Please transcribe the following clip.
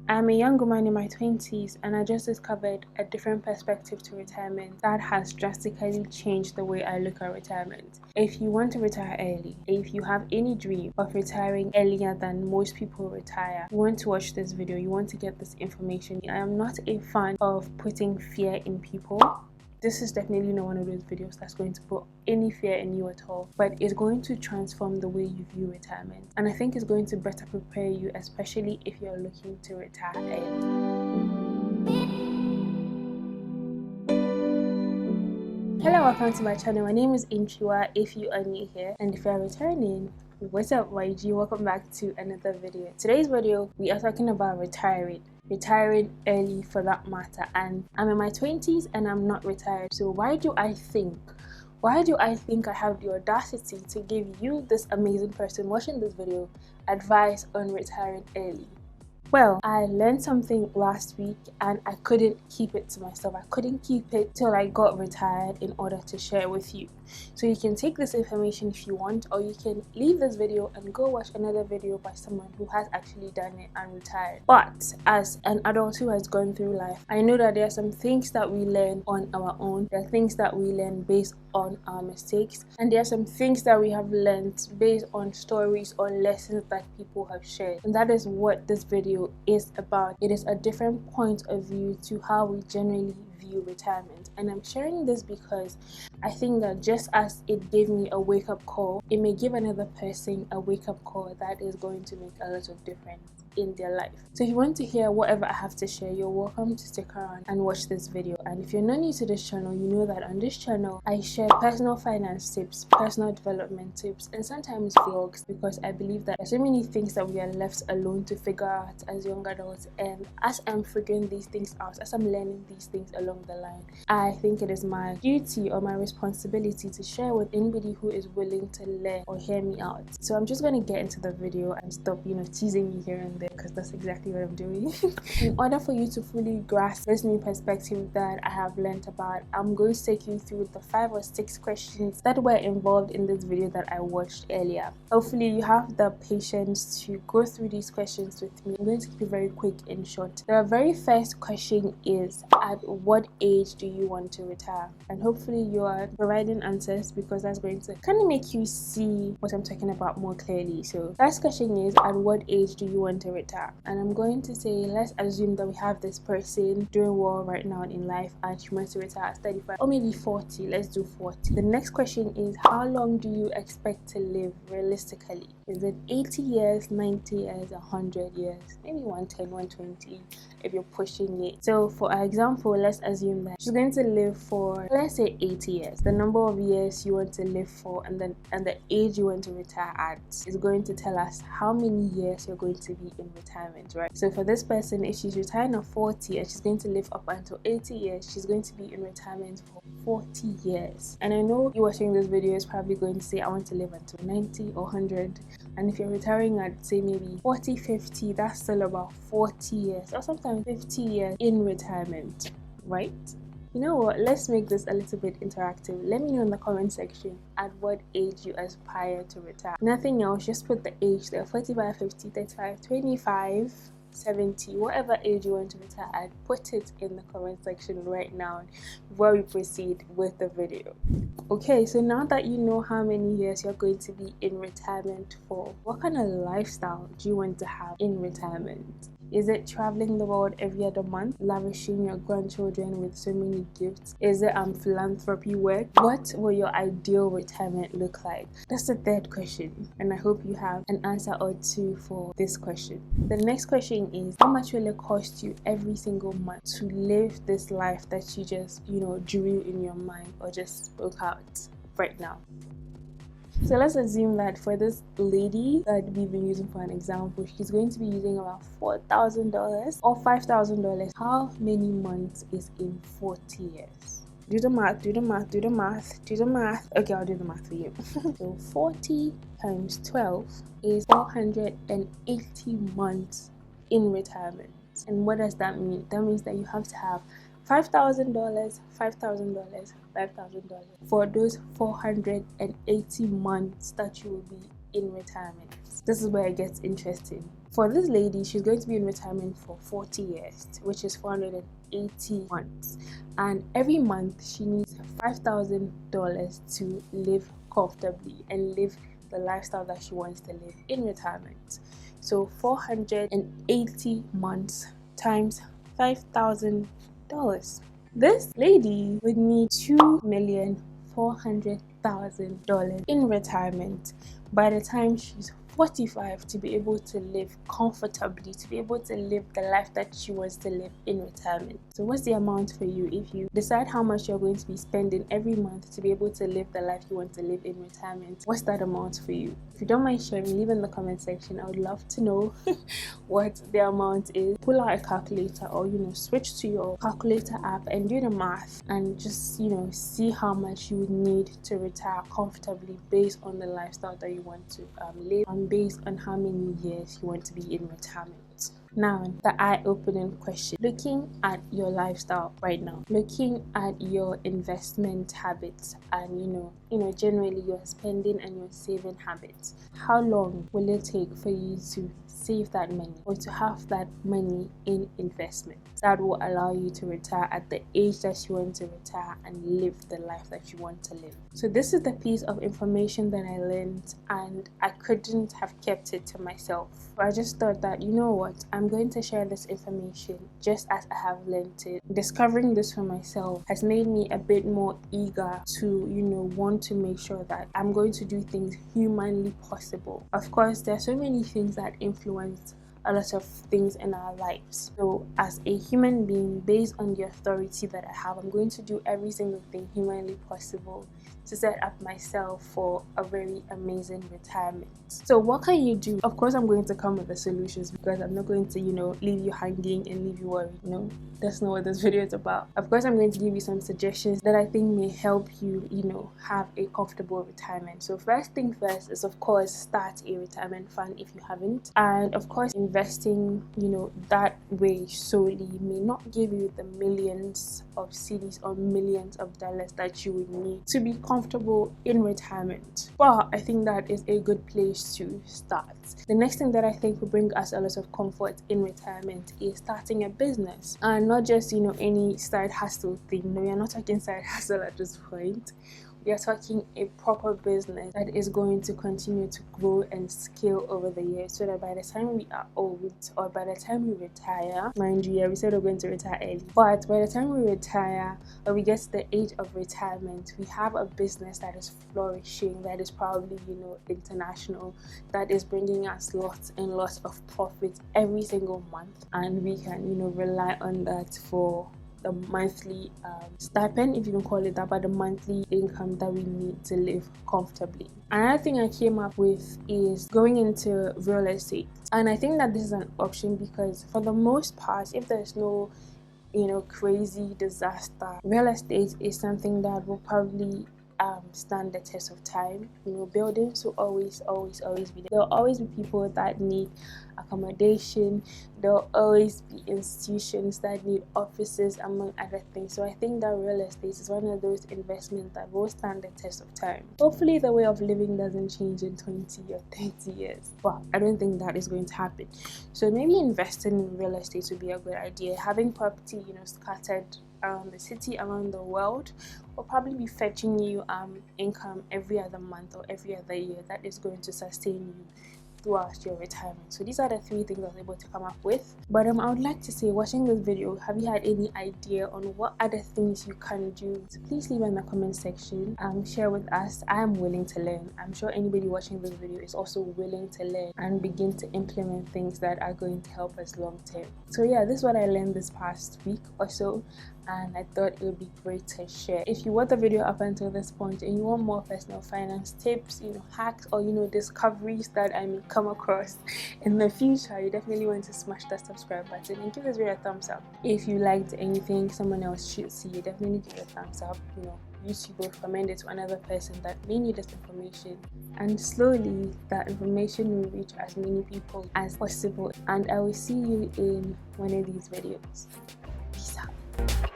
I'm a young woman in my 20s and I just discovered a different perspective to retirement that has drastically changed the way I look at retirement. If you want to retire early, if you have any dream of retiring earlier than most people retire, you want to watch this video, you want to get this information. I am not a fan of putting fear in people. This is definitely not one of those videos that's going to put any fear in you at all, but it's going to transform the way you view retirement. And I think it's going to better prepare you, especially if you're looking to retire early. Hello, welcome to my channel. My name is Inchua if you are new here, and if you are returning, what's up YG? Welcome back to another video. Today's video, we are talking about retiring early for that matter, and I'm in my 20s and I'm not retired. So why do I think I have the audacity to give you, this amazing person watching this video, advice on retiring early? Well, I learned something last week and I couldn't keep it to myself. I couldn't keep it till I got retired in order to share it with you. So you can take this information if you want, or you can leave this video and go watch another video by someone who has actually done it and retired. But as an adult who has gone through life, I know that there are some things that we learn on our own. There are things that we learn based on our mistakes, and there are some things that we have learned based on stories or lessons that people have shared. And that is what this video is about. It is a different point of view to how we generally view retirement, and I'm sharing this because I think that just as it gave me a wake-up call, it may give another person a wake-up call that is going to make a lot of difference in their life. So if you want to hear whatever I have to share, you're welcome to stick around and watch this video. And if you're not new to this channel, you know that on this channel I share personal finance tips, personal development tips, and sometimes vlogs, because I believe that there's so many things that we are left alone to figure out as young adults, and as I'm figuring these things out, as I'm learning these things along the line, I think it is my duty or my responsibility to share with anybody who is willing to learn or hear me out. So I'm just going to get into the video and stop teasing you here and there, because that's exactly what I'm doing. In order for you to fully grasp this new perspective that I have learned about, I'm going to take you through the 5 or 6 questions that were involved in this video that I watched earlier. Hopefully you have the patience to go through these questions with me. I'm going to keep it very quick and short. The very first question is, at what age do you want to retire? And hopefully you are providing answers, because that's going to kind of make you see what I'm talking about more clearly. So first question is, at what age do you want to retire? And I'm going to say, let's assume that we have this person doing well right now in life and she wants to retire at 35 or maybe 40. Let's do 40. The next question is, how long do you expect to live realistically? Is it 80 years, 90 years, 100 years, maybe 110, 120 if you're pushing it? So for example, let's assume that she's going to live for, let's say, 80 years. The number of years you want to live for and the age you want to retire at is going to tell us how many years you're going to be in retirement, right? So for this person, if she's retiring at 40 and she's going to live up until 80 years, she's going to be in retirement for 40 years. And I know you watching this video is probably going to say, I want to live until 90 or 100. And if you're retiring at, say, maybe 40, 50, that's still about 40 years or sometimes 50 years in retirement, right? You know what, let's make this a little bit interactive. Let me know in the comment section at what age you aspire to retire. Nothing else, just put the age there: 45, 50, 35, 25, 70, whatever age you want to retire at. Put it in the comment section right now before we proceed with the video. Okay, so now that you know how many years you're going to be in retirement for, what kind of lifestyle do you want to have in retirement? Is it traveling the world every other month, lavishing your grandchildren with so many gifts? Is it philanthropy work? What will your ideal retirement look like? That's the third question, and I hope you have an answer or two for this question. The next question is, how much will it cost you every single month to live this life that you just, drew in your mind or just spoke out right now? So let's assume that for this lady that we've been using for an example, she's going to be using about $4,000 or $5,000. How many months is in 40 years? Do the math. Okay, I'll do the math for you. So 40 times 12 is 480 months in retirement. And what does that mean? That means that you have to have $5,000, $5,000, $5,000 for those 480 months that you will be in retirement. This is where it gets interesting. For this lady, she's going to be in retirement for 40 years, which is 480 months, and every month she needs $5,000 to live comfortably and live the lifestyle that she wants to live in retirement. So 480 months times $5,000. This lady would need $2,400,000 in retirement by the time she's 45 to be able to live comfortably, to be able to live the life that she wants to live in retirement. So what's the amount for you if you decide how much you're going to be spending every month to be able to live the life you want to live in retirement? What's that amount for you? If you don't mind sharing, leave in the comment section. I would love to know what the amount is. Pull out a calculator, or switch to your calculator app and do the math and just see how much you would need to retire comfortably based on the lifestyle that you want to live, and based on how many years you want to be in retirement. Now, the eye-opening question: looking at your lifestyle right now, looking at your investment habits, and generally your spending and your saving habits, how long will it take for you to save that money or to have that money in investment that will allow you to retire at the age that you want to retire and live the life that you want to live? So this is the piece of information that I learned, and I couldn't have kept it to myself. I just thought that, I'm going to share this information just as I have learned it. Discovering this for myself has made me a bit more eager to want to make sure that I'm going to do things humanly possible. Of course, there are so many things that influence a lot of things in our lives. So as a human being, based on the authority that I have, I'm going to do every single thing humanly possible to set up myself for a very amazing retirement. So what can you do? Of course, I'm going to come with the solutions, because I'm not going to leave you hanging and leave you worried. That's not what this video is about. Of course, I'm going to give you some suggestions that I think may help you have a comfortable retirement. So first thing first is, of course, start a retirement fund if you haven't. And of course, investing that way solely may not give you the millions of cedis or millions of dollars that you would need to be comfortable in retirement. But I think that is a good place to start. The next thing that I think will bring us a lot of comfort in retirement is starting a business, and not just any side hustle thing. No, we are not talking side hustle at this point. We are talking a proper business that is going to continue to grow and scale over the years, so that by the time we are old, or by the time we retire, mind you, we said we're going to retire early, but by the time we retire, or we get to the age of retirement, we have a business that is flourishing, that is probably international, that is bringing us lots and lots of profit every single month, and we can rely on that for the monthly stipend, if you can call it that, but the monthly income that we need to live comfortably. Another thing I came up with is going into real estate, and I think that this is an option because for the most part, if there's no crazy disaster, real estate is something that will probably stand the test of time. Buildings will always be there. There'll always be people that need accommodation. There'll always be institutions that need offices, among other things. So I think that real estate is one of those investments that will stand the test of time. Hopefully the way of living doesn't change in 20 or 30 years, but I don't think that is going to happen. So maybe investing in real estate would be a good idea. Having property scattered around the city, around the world, will probably be fetching you income every other month or every other year that is going to sustain you throughout your retirement. So these are the 3 things I was able to come up with. But I would like to say, watching this video, have you had any idea on what other things you can do? So please leave in the comment section. Share with us. I am willing to learn. I'm sure anybody watching this video is also willing to learn and begin to implement things that are going to help us long term. So yeah, this is what I learned this past week or so, and I thought it would be great to share. If you watch the video up until this point and you want more personal finance tips, hacks, or discoveries that I may come across in the future, you definitely want to smash that subscribe button and give this video a thumbs up. If you liked anything someone else should see, you definitely give it a thumbs up. YouTube will recommend it to another person that may need this information, and slowly that information will reach as many people as possible. And I will see you in one of these videos. Peace out.